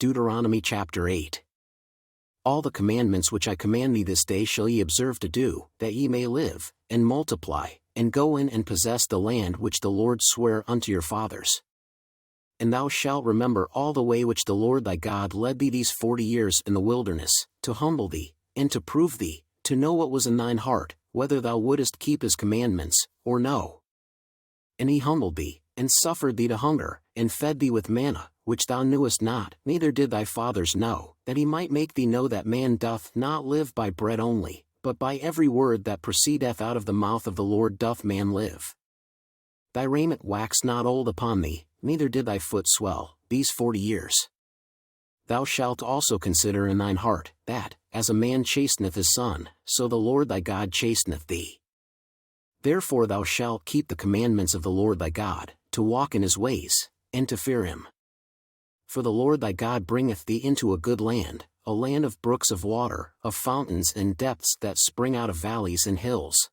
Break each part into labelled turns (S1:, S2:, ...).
S1: Deuteronomy chapter 8. All the commandments which I command thee this day shall ye observe to do, that ye may live, and multiply, and go in and possess the land which the Lord sware unto your fathers. And thou shalt remember all the way which the Lord thy God led thee these 40 years in the wilderness, to humble thee, and to prove thee, to know what was in thine heart, whether thou wouldest keep his commandments, or no. And he humbled thee, and suffered thee to hunger, and fed thee with manna, which thou knewest not, neither did thy fathers know, that he might make thee know that man doth not live by bread only, but by every word that proceedeth out of the mouth of the Lord doth man live. Thy raiment waxed not old upon thee, neither did thy foot swell, these 40 years. Thou shalt also consider in thine heart, that, as a man chasteneth his son, so the Lord thy God chasteneth thee. Therefore thou shalt keep the commandments of the Lord thy God, to walk in his ways, and to fear him. For the Lord thy God bringeth thee into a good land, a land of brooks of water, of fountains and depths that spring out of valleys and hills.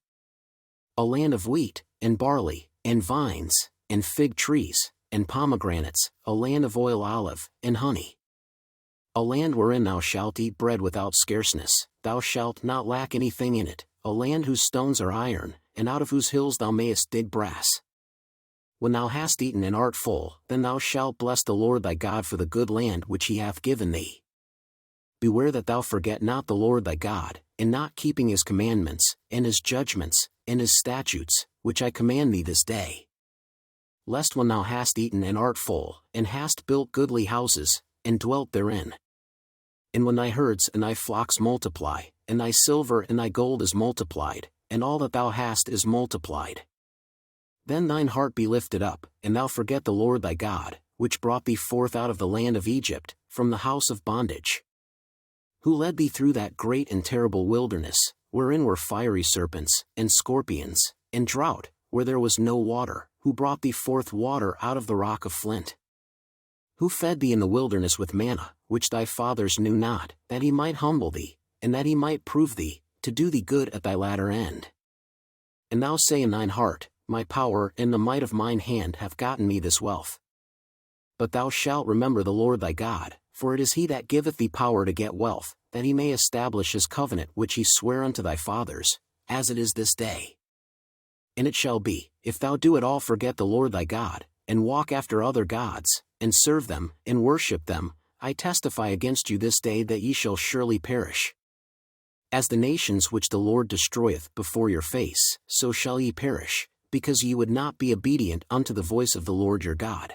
S1: A land of wheat, and barley, and vines, and fig trees, and pomegranates, a land of oil olive, and honey. A land wherein thou shalt eat bread without scarceness, thou shalt not lack anything in it, a land whose stones are iron, and out of whose hills thou mayest dig brass. When thou hast eaten and art full, then thou shalt bless the Lord thy God for the good land which he hath given thee. Beware that thou forget not the Lord thy God, in not keeping his commandments, and his judgments, and his statutes, which I command thee this day. Lest when thou hast eaten and art full, and hast built goodly houses, and dwelt therein, and when thy herds and thy flocks multiply, and thy silver and thy gold is multiplied, and all that thou hast is multiplied, then thine heart be lifted up, and thou forget the Lord thy God, which brought thee forth out of the land of Egypt, from the house of bondage. Who led thee through that great and terrible wilderness, wherein were fiery serpents, and scorpions, and drought, where there was no water, who brought thee forth water out of the rock of flint. Who fed thee in the wilderness with manna, which thy fathers knew not, that he might humble thee, and that he might prove thee, to do thee good at thy latter end. And thou say in thine heart, My power and the might of mine hand have gotten me this wealth. But thou shalt remember the Lord thy God, for it is he that giveth thee power to get wealth, that he may establish his covenant which he sware unto thy fathers, as it is this day. And it shall be, if thou do at all forget the Lord thy God, and walk after other gods, and serve them, and worship them, I testify against you this day that ye shall surely perish. As the nations which the Lord destroyeth before your face, so shall ye perish, because ye would not be obedient unto the voice of the Lord your God.